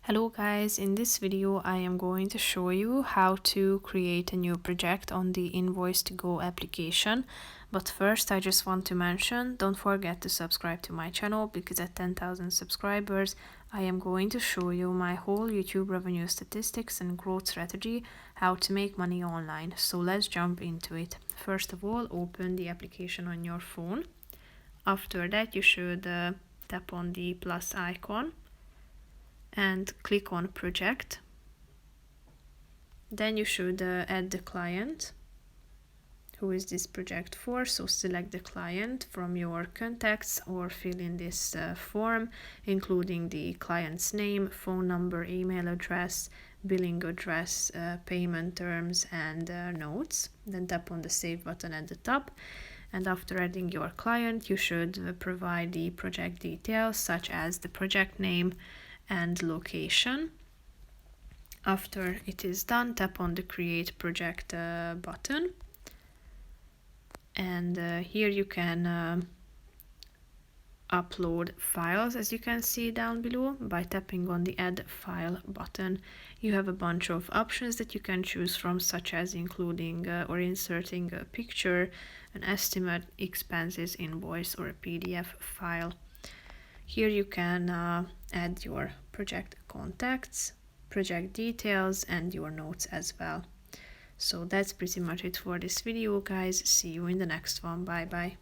Hello guys, in this video I am going to show you how to create a new project on the Invoice2go application. But first I just want to mention, don't forget to subscribe to my channel because at 10,000 subscribers I am going to show you my whole YouTube revenue statistics and growth strategy, how to make money online. So let's jump into it. First of all, open the application on your phone. After that you should tap on the plus icon and click on project. Then you should add the client. Who is this project for? So select the client from your contacts or fill in this form, including the client's name, phone number, email address, billing address, payment terms, and notes. Then tap on the save button at the top. And after adding your client, you should provide the project details such as the project name and location. After it is done, tap on the create project button, and here you can upload files, as you can see down below. By tapping on the add file button, you have a bunch of options that you can choose from, such as including or inserting a picture, an estimate, expenses, invoice, or a PDF file. Here you can add your project contacts, project details, and your notes as well. So that's pretty much it for this video, guys. See you in the next one. Bye bye.